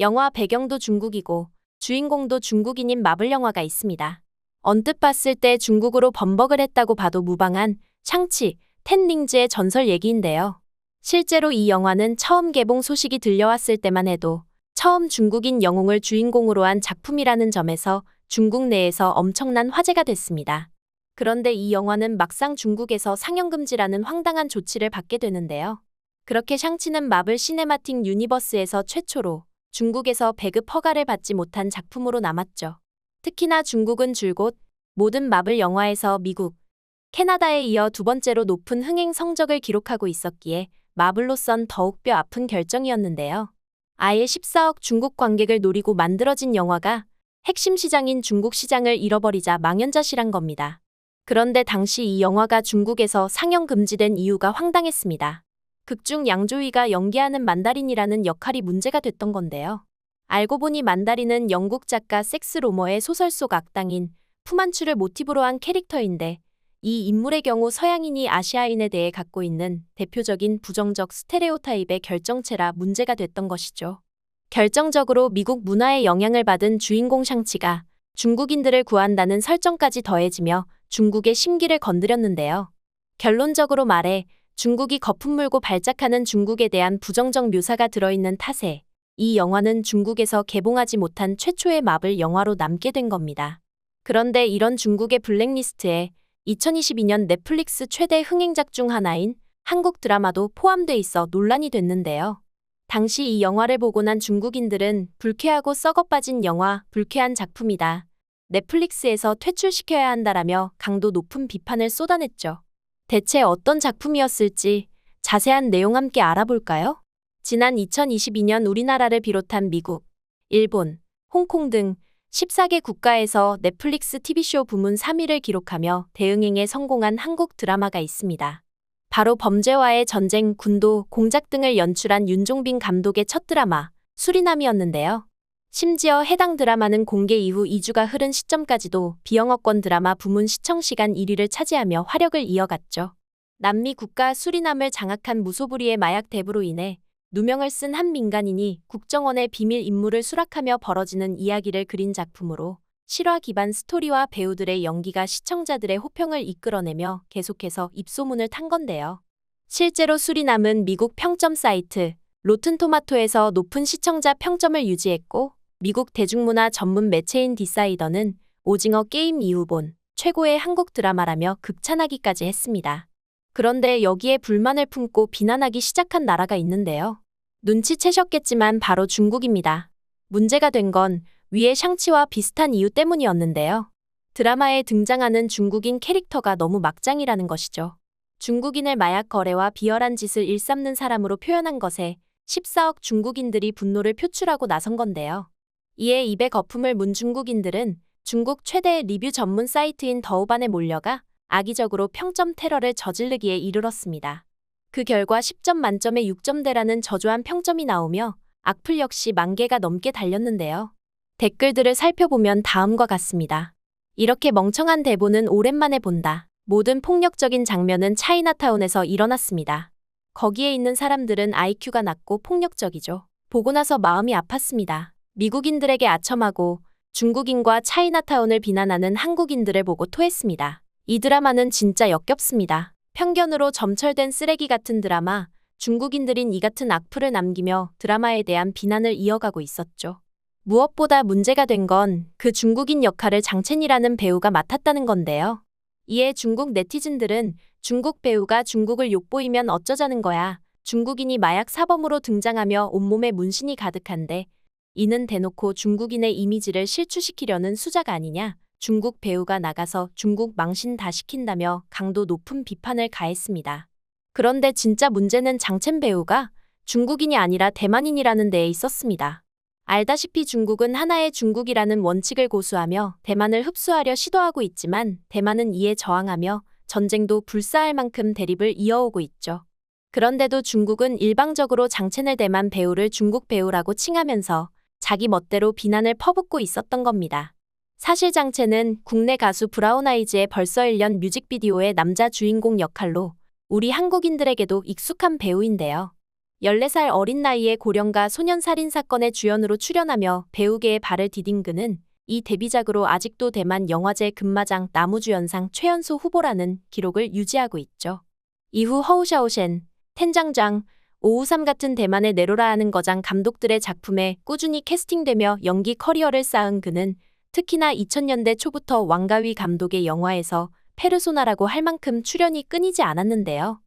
영화 배경도 중국이고 주인공도 중국인인 마블 영화가 있습니다. 언뜻 봤을 때 중국으로 번복을 했다고 봐도 무방한 샹치, 텐링즈의 전설 얘기인데요. 실제로 이 영화는 처음 개봉 소식이 들려왔을 때만 해도 처음 중국인 영웅을 주인공으로 한 작품이라는 점에서 중국 내에서 엄청난 화제가 됐습니다. 그런데 이 영화는 막상 중국에서 상영금지라는 황당한 조치를 받게 되는데요. 그렇게 샹치는 마블 시네마틱 유니버스에서 최초로 중국에서 배급 허가를 받지 못한 작품으로 남았죠. 특히나 중국은 줄곧 모든 마블 영화에서 미국, 캐나다에 이어 두 번째로 높은 흥행 성적을 기록하고 있었기에 마블로선 더욱 뼈 아픈 결정이었는데요. 아예 14억 중국 관객을 노리고 만들어진 영화가 핵심 시장인 중국 시장을 잃어버리자 망연자실한 겁니다. 그런데 당시 이 영화가 중국에서 상영 금지된 이유가 황당했습니다. 극중 양조위가 연기하는 만다린이라는 역할이 문제가 됐던 건데요. 알고 보니 만다린은 영국 작가 섹스 로머의 소설 속 악당인 푸만추를 모티브로 한 캐릭터인데 이 인물의 경우 서양인이 아시아인에 대해 갖고 있는 대표적인 부정적 스테레오타입의 결정체라 문제가 됐던 것이죠. 결정적으로 미국 문화의 영향을 받은 주인공 샹치가 중국인들을 구한다는 설정까지 더해지며 중국의 심기를 건드렸는데요. 결론적으로 말해 중국이 거품 물고 발작하는 중국에 대한 부정적 묘사가 들어있는 탓에 이 영화는 중국에서 개봉하지 못한 최초의 마블 영화로 남게 된 겁니다. 그런데 이런 중국의 블랙리스트에 2022년 넷플릭스 최대 흥행작 중 하나인 한국 드라마도 포함돼 있어 논란이 됐는데요. 당시 이 영화를 보고 난 중국인들은 불쾌하고 썩어빠진 영화, 불쾌한 작품이다. 넷플릭스에서 퇴출시켜야 한다라며 강도 높은 비판을 쏟아냈죠. 대체 어떤 작품이었을지 자세한 내용 함께 알아볼까요? 지난 2022년 우리나라를 비롯한 미국, 일본, 홍콩 등 14개 국가에서 넷플릭스 TV쇼 부문 3위를 기록하며 대응행에 성공한 한국 드라마가 있습니다. 바로 범죄와의 전쟁, 군도, 공작 등을 연출한 윤종빈 감독의 첫 드라마 수리남이었는데요. 심지어 해당 드라마는 공개 이후 2주가 흐른 시점까지도 비영어권 드라마 부문 시청시간 1위를 차지하며 화력을 이어갔죠. 남미 국가 수리남을 장악한 무소불위의 마약 대부로 인해 누명을 쓴 한 민간인이 국정원의 비밀 임무를 수락하며 벌어지는 이야기를 그린 작품으로 실화 기반 스토리와 배우들의 연기가 시청자들의 호평을 이끌어내며 계속해서 입소문을 탄 건데요. 실제로 수리남은 미국 평점 사이트 로튼토마토에서 높은 시청자 평점을 유지했고 미국 대중문화 전문 매체인 디사이더는 오징어 게임 이후 본 최고의 한국 드라마라며 극찬하기까지 했습니다. 그런데 여기에 불만을 품고 비난하기 시작한 나라가 있는데요. 눈치채셨겠지만 바로 중국입니다. 문제가 된 건 위의 샹치와 비슷한 이유 때문이었는데요. 드라마에 등장하는 중국인 캐릭터가 너무 막장이라는 것이죠. 중국인을 마약 거래와 비열한 짓을 일삼는 사람으로 표현한 것에 14억 중국인들이 분노를 표출하고 나선 건데요. 이에 입에 거품을 문 중국인들은 중국 최대 리뷰 전문 사이트인 더우반에 몰려가 악의적으로 평점 테러를 저지르기에 이르렀습니다. 그 결과 10점 만점에 6점대라는 저조한 평점이 나오며 악플 역시 10,000개가 넘게 달렸는데요. 댓글들을 살펴보면 다음과 같습니다. 이렇게 멍청한 대본은 오랜만에 본다. 모든 폭력적인 장면은 차이나타운에서 일어났습니다. 거기에 있는 사람들은 IQ가 낮고 폭력적이죠. 보고 나서 마음이 아팠습니다. 미국인들에게 아첨하고 중국인과 차이나타운을 비난하는 한국인들을 보고 토했습니다. 이 드라마는 진짜 역겹습니다. 편견으로 점철된 쓰레기 같은 드라마, 중국인들인 이 같은 악플을 남기며 드라마에 대한 비난을 이어가고 있었죠. 무엇보다 문제가 된 건 그 중국인 역할을 장첸이라는 배우가 맡았다는 건데요. 이에 중국 네티즌들은 중국 배우가 중국을 욕보이면 어쩌자는 거야. 중국인이 마약 사범으로 등장하며 온몸에 문신이 가득한데 이는 대놓고 중국인의 이미지를 실추시키려는 수작 아니냐. 중국 배우가 나가서 중국 망신 다 시킨다며 강도 높은 비판을 가했습니다. 그런데 진짜 문제는 장첸 배우가 중국인이 아니라 대만인이라는 데에 있었습니다. 알다시피 중국은 하나의 중국이라는 원칙을 고수하며 대만을 흡수하려 시도하고 있지만 대만은 이에 저항하며 전쟁도 불사할 만큼 대립을 이어오고 있죠. 그런데도 중국은 일방적으로 장첸을 대만 배우를 중국 배우라고 칭하면서 자기 멋대로 비난을 퍼붓고 있었던 겁니다. 사실 장첸은 국내 가수 브라운 아이즈의 벌써 1년 뮤직비디오의 남자 주인공 역할로 우리 한국인들에게도 익숙한 배우인데요. 14살 어린 나이에 고령가 소년 살인 사건의 주연으로 출연하며 배우계의 발을 디딘 그는 이 데뷔작으로 아직도 대만 영화제 금마장 나무주연상 최연소 후보라는 기록을 유지하고 있죠. 이후 허우샤오셴, 텐장장, 오우삼 같은 대만의 내로라 하는 거장 감독들의 작품에 꾸준히 캐스팅되며 연기 커리어를 쌓은 그는 특히나 2000년대 초부터 왕가위 감독의 영화에서 페르소나라고 할 만큼 출연이 끊이지 않았는데요.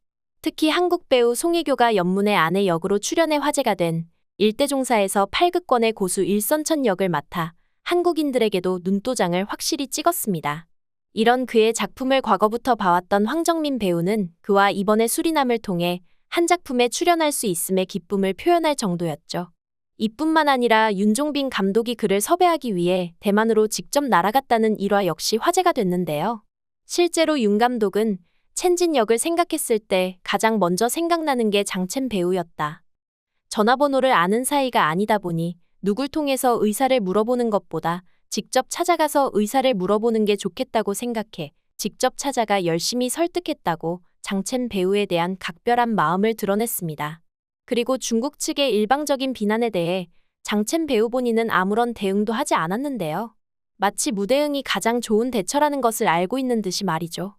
특히 한국 배우 송혜교가 연문의 아내 역으로 출연해 화제가 된 일대종사에서 8극권의 고수 일선천 역을 맡아 한국인들에게도 눈도장을 확실히 찍었습니다. 이런 그의 작품을 과거부터 봐왔던 황정민 배우는 그와 이번에 수리남을 통해 한 작품에 출연할 수 있음의 기쁨을 표현할 정도였죠. 이뿐만 아니라 윤종빈 감독이 그를 섭외하기 위해 대만으로 직접 날아갔다는 일화 역시 화제가 됐는데요. 실제로 윤 감독은 첸진 역을 생각했을 때 가장 먼저 생각나는 게 장첸 배우였다. 전화번호를 아는 사이가 아니다 보니 누굴 통해서 의사를 물어보는 것보다 직접 찾아가서 의사를 물어보는 게 좋겠다고 생각해 직접 찾아가 열심히 설득했다고 장첸 배우에 대한 각별한 마음을 드러냈습니다. 그리고 중국 측의 일방적인 비난에 대해 장첸 배우 본인은 아무런 대응도 하지 않았는데요. 마치 무대응이 가장 좋은 대처라는 것을 알고 있는 듯이 말이죠.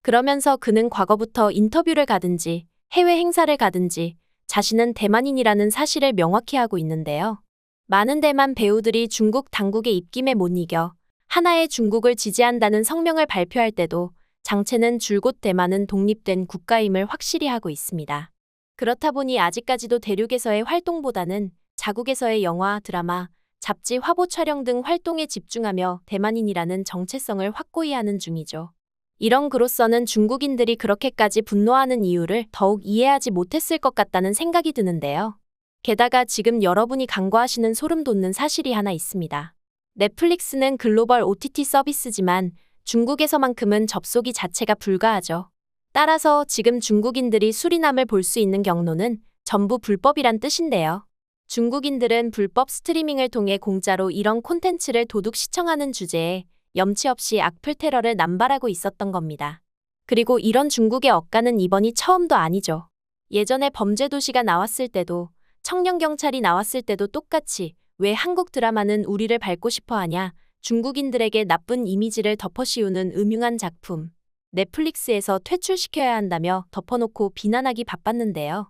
그러면서 그는 과거부터 인터뷰를 가든지 해외 행사를 가든지 자신은 대만인이라는 사실을 명확히 하고 있는데요. 많은 대만 배우들이 중국 당국의 입김에 못 이겨 하나의 중국을 지지한다는 성명을 발표할 때도 장첸은 줄곧 대만은 독립된 국가임을 확실히 하고 있습니다. 그렇다 보니 아직까지도 대륙에서의 활동보다는 자국에서의 영화, 드라마, 잡지, 화보 촬영 등 활동에 집중하며 대만인이라는 정체성을 확고히 하는 중이죠. 이런 그로서는 중국인들이 그렇게까지 분노하는 이유를 더욱 이해하지 못했을 것 같다는 생각이 드는데요. 게다가 지금 여러분이 간과하시는 소름 돋는 사실이 하나 있습니다. 넷플릭스는 글로벌 OTT 서비스지만 중국에서만큼은 접속이 자체가 불가하죠. 따라서 지금 중국인들이 수리남을 볼 수 있는 경로는 전부 불법이란 뜻인데요. 중국인들은 불법 스트리밍을 통해 공짜로 이런 콘텐츠를 도둑 시청하는 주제에 염치 없이 악플 테러를 남발하고 있었던 겁니다. 그리고 이런 중국의 억가는 이번이 처음도 아니죠. 예전에 범죄도시가 나왔을 때도 청년경찰이 나왔을 때도 똑같이 왜 한국 드라마는 우리를 밟고 싶어 하냐, 중국인들에게 나쁜 이미지를 덮어씌우는 음흉한 작품, 넷플릭스에서 퇴출시켜야 한다며 덮어놓고 비난하기 바빴는데요.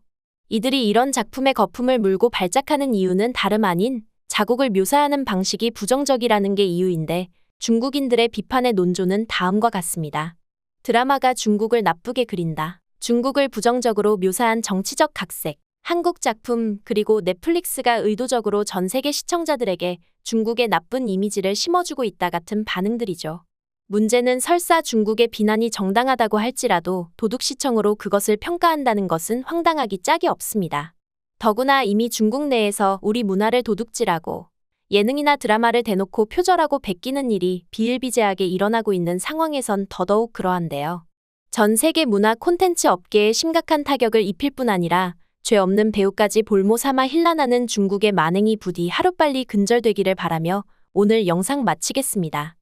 이들이 이런 작품의 거품을 물고 발작하는 이유는 다름 아닌 자국을 묘사하는 방식이 부정적이라는 게 이유인데 중국인들의 비판의 논조는 다음과 같습니다. 드라마가 중국을 나쁘게 그린다. 중국을 부정적으로 묘사한 정치적 각색. 한국 작품 그리고 넷플릭스가 의도적으로 전 세계 시청자들에게 중국의 나쁜 이미지를 심어주고 있다 같은 반응들이죠. 문제는 설사 중국의 비난이 정당하다고 할지라도 도둑시청으로 그것을 평가한다는 것은 황당하기 짝이 없습니다. 더구나 이미 중국 내에서 우리 문화를 도둑질하고 예능이나 드라마를 대놓고 표절하고 베끼는 일이 비일비재하게 일어나고 있는 상황에선 더더욱 그러한데요. 전 세계 문화 콘텐츠 업계에 심각한 타격을 입힐 뿐 아니라 죄 없는 배우까지 볼모 삼아 힐난하는 중국의 만행이 부디 하루빨리 근절되기를 바라며 오늘 영상 마치겠습니다.